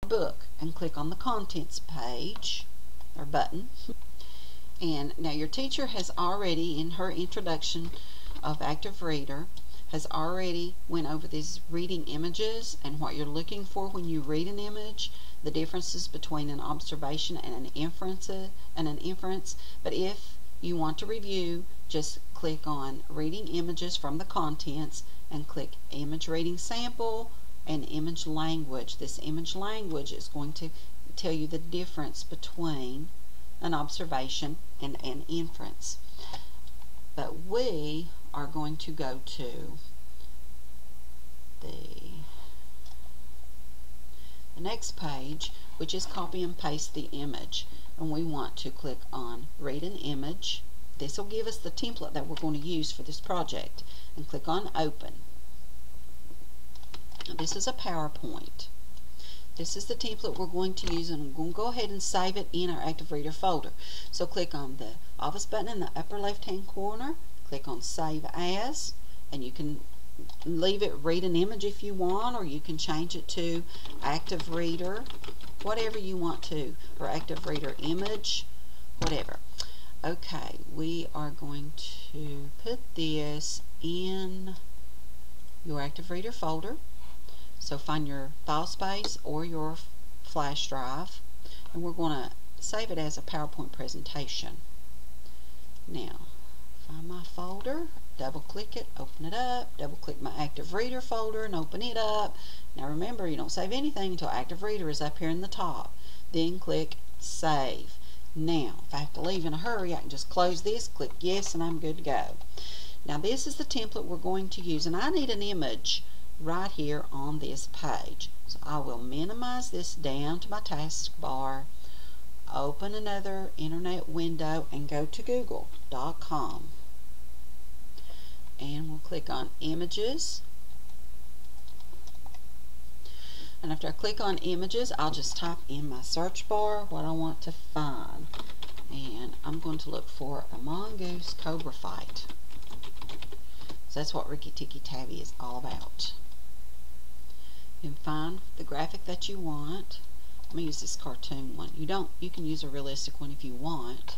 book and click on the contents page or button. And now your teacher has already, in her introduction of Active Reader, has already went over these reading images and what you're looking for when you read an image, the differences between an observation and an inference. But if you want to review, just click on Reading Images from the Contents and click Image Reading Sample and Image Language. This image language is going to tell you the difference between an observation and an inference. But we are going to go to the next page, which is copy and paste the image, and we want to click on Read an Image. This will give us the template that we're going to use for this project, and click on Open. Now, this is a PowerPoint. This is the template we're going to use, and I'm going to go ahead and save it in our Active Reader folder. So click on the Office button in the upper left hand corner, click on Save As, and you can leave it Read an Image if you want, or you can change it to Active Reader, whatever you want to, or Active Reader Image, whatever. Okay, we are going to put this in your Active Reader folder. So find your file space or your flash drive, and we're going to save it as a PowerPoint presentation. Now, find my folder, double click it, open it up, double click my Active Reader folder and open it up. Now remember, you don't save anything until Active Reader is up here in the top. Then click Save. Now, if I have to leave in a hurry, I can just close this, click Yes, and I'm good to go. Now this is the template we're going to use, and I need an image right here on this page. So I will minimize this down to my taskbar, open another internet window, and go to google.com. And we'll click on Images. And after I click on Images, I'll just type in my search bar what I want to find. And I'm going to look for a mongoose cobra fight. So that's what Rikki Tikki Tavi is all about. You can find the graphic that you want. I'm going to use this cartoon one. You can use a realistic one if you want.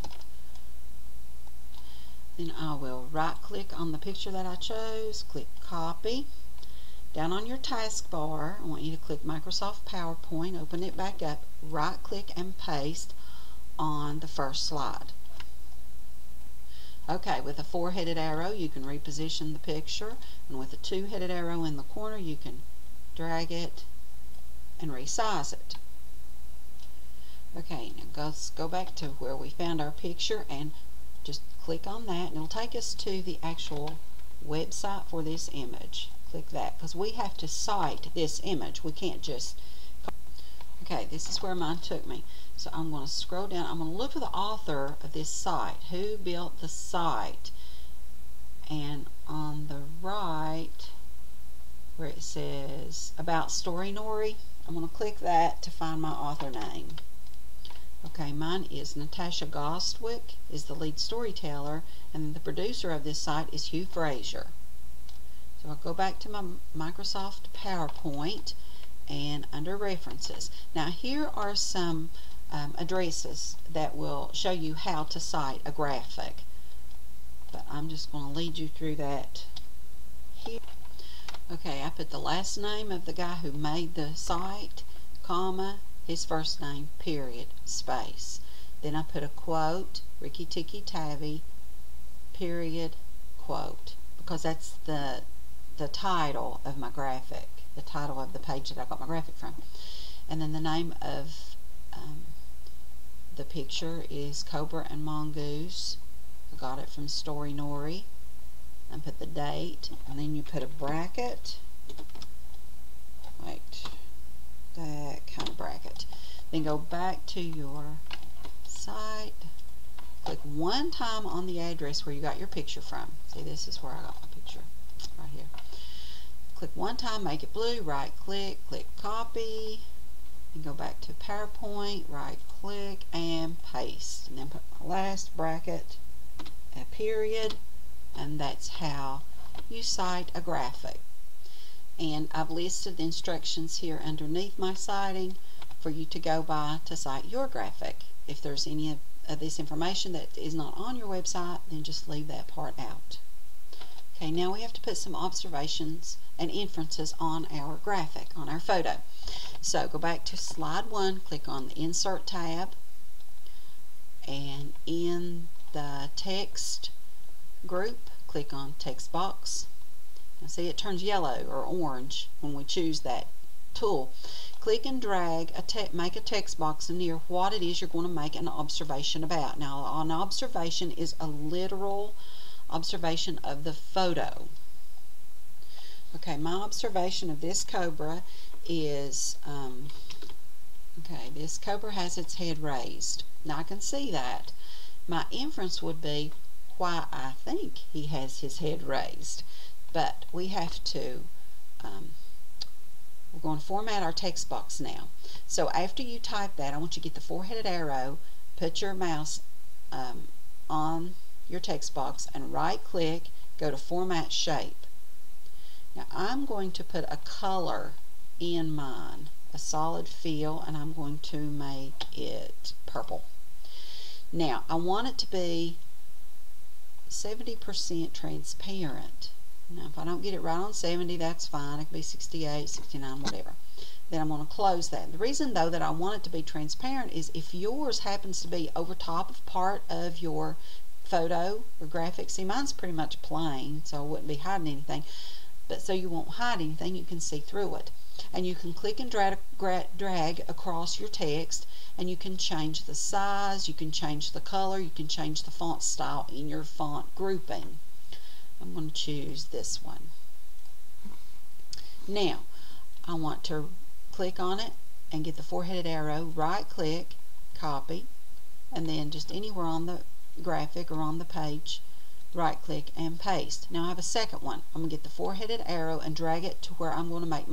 Then I will right click on the picture that I chose, click Copy. Down on your taskbar, I want you to click Microsoft PowerPoint, open it back up, right click and paste on the first slide. Okay, with a 4-headed arrow you can reposition the picture, and with a 2-headed arrow in the corner you can drag it and resize it. Okay, now let's go back to where we found our picture and just click on that, and it'll take us to the actual website for this image. Click that, because we have to cite this image. We can't just... Okay, this is where mine took me. So I'm going to scroll down. I'm going to look for the author of this site. Who built the site? And on the right, where it says About Storynori, I'm going to click that to find my author name. Okay, mine is Natasha Gostwick, is the lead storyteller, and the producer of this site is Hugh Fraser. So I'll go back to my Microsoft PowerPoint and under References. Now here are some addresses that will show you how to cite a graphic. But I'm just going to lead you through that here. Okay, I put the last name of the guy who made the site, comma, his first name, period, space. Then I put a quote, Rikki Tikki Tavi, period, quote, because that's the title of my graphic, the title of the page that I got my graphic from. And then the name of the picture is Cobra and Mongoose. I got it from Storynori. And put the date, and then you put a bracket. Wait, that kind of bracket. Then go back to your site. Click one time on the address where you got your picture from. See, this is where I got my picture, right here. Click one time, make it blue, right click, click copy, and go back to PowerPoint, right click, and paste. And then put my last bracket, a period, and that's how you cite a graphic. And I've listed the instructions here underneath my citing. for you to go by to cite your graphic. If there's any of this information that is not on your website, then just leave that part out. Okay, now we have to put some observations and inferences on our graphic, on our photo. So go back to slide 1, click on the Insert tab, and in the text group, click on Text Box. Now see, it turns yellow or orange when we choose that tool. Click and drag, make a text box near what it is you're going to make an observation about. Now, an observation is a literal observation of the photo. Okay, my observation of this cobra is, okay, this cobra has its head raised. Now I can see that. My inference would be why I think he has his head raised. But we have to, we're going to format our text box now. So after you type that, I want you to get the four-headed arrow, put your mouse on your text box, and right-click, go to Format Shape. Now I'm going to put a color in mine, a solid fill, and I'm going to make it purple. Now I want it to be 70% transparent. Now if I don't get it right on 70, that's fine. It could be 68, 69, whatever. Then I'm going to close that. The reason though that I want it to be transparent is if yours happens to be over top of part of your photo or graphic, see mine's pretty much plain, so I wouldn't be hiding anything, but so you won't hide anything, you can see through it. And you can click and drag across your text, and you can change the size, you can change the color, you can change the font style in your font grouping. I'm going to choose this one. Now I want to click on it and get the four-headed arrow, right click, copy, and then just anywhere on the graphic or on the page, right click and paste. Now I have a second one. I'm going to get the four-headed arrow and drag it to where I'm going to make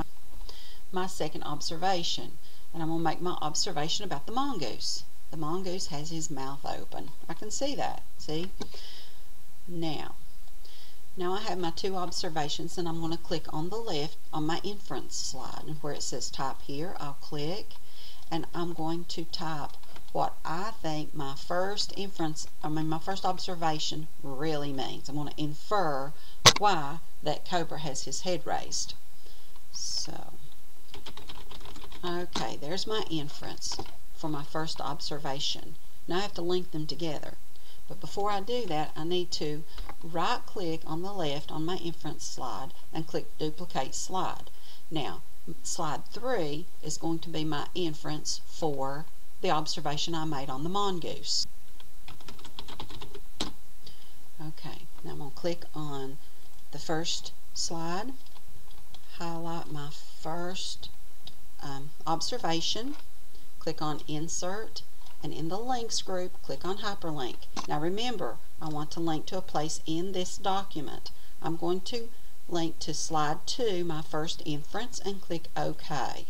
my second observation, and I'm going to make my observation about the mongoose. The mongoose has his mouth open. I can see that. See? Now I have my two observations, and I'm going to click on the left on my inference slide, and where it says type here, I'll click, and I'm going to type what I think my first my first observation really means. I'm going to infer why that cobra has his head raised. So, okay, there's my inference for my first observation. Now I have to link them together. But before I do that, I need to right click on the left on my inference slide and click Duplicate Slide. Now, slide 3 is going to be my inference for the observation I made on the mongoose. Okay, now I'm going to click on the first slide, highlight my first observation, click on Insert, and in the Links group, click on Hyperlink. Now remember, I want to link to a place in this document. I'm going to link to slide 2, my first inference, and click OK.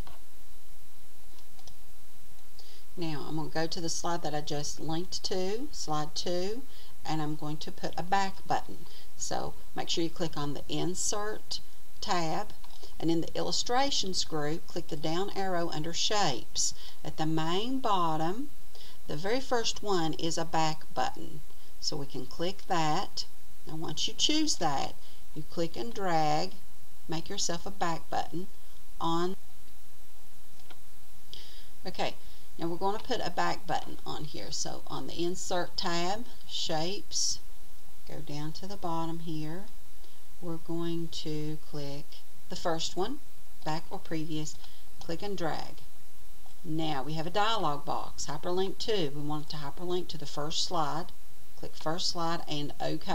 Now I'm going to go to the slide that I just linked to, slide 2, and I'm going to put a back button. So make sure you click on the Insert tab, and in the Illustrations group, click the down arrow under Shapes. At the main bottom, the very first one is a back button. So we can click that. Now once you choose that, you click and drag, make yourself a back button on. Okay, now we're going to put a back button on here. So on the Insert tab, Shapes, go down to the bottom here. We're going to click the first one, back or previous, click and drag. Now we have a dialog box, Hyperlink to. We want it to hyperlink to the first slide. Click first slide and OK.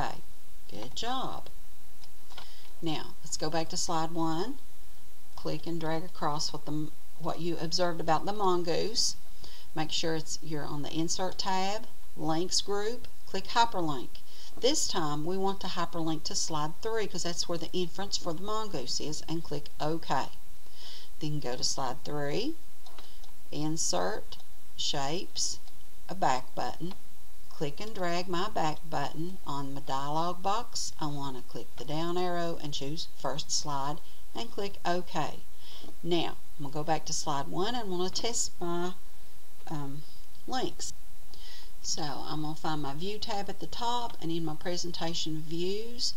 Good job. Now let's go back to slide 1. Click and drag across what you observed about the mongoose. Make sure you're on the Insert tab, Links group, click Hyperlink. This time we want to hyperlink to slide 3 because that's where the inference for the mongoose is, and click OK. Then go to slide 3, Insert, Shapes, a back button. Click and drag my back button on my dialog box. I want to click the down arrow and choose first slide and click OK. Now I'm going to go back to slide 1 and I'm going to test my links. So I'm going to find my View tab at the top, and in my presentation views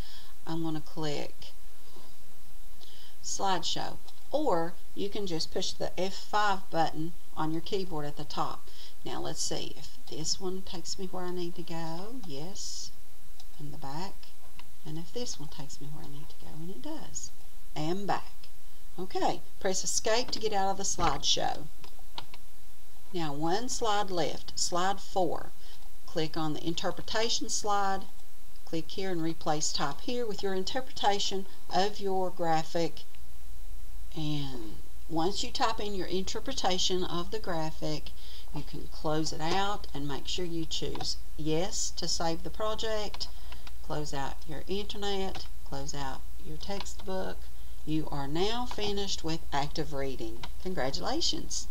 I'm going to click Slideshow, or you can just push the F5 button on your keyboard at the top. Now let's see if this one takes me where I need to go. Yes, in the back. And if this one takes me where I need to go, and it does. And back. Okay, press Escape to get out of the slideshow. Now one slide left, slide 4. Click on the interpretation slide, click here and replace type here with your interpretation of your graphic. And once you type in your interpretation of the graphic, you can close it out and make sure you choose yes to save the project, close out your internet, close out your textbook. You are now finished with Active Reading. Congratulations!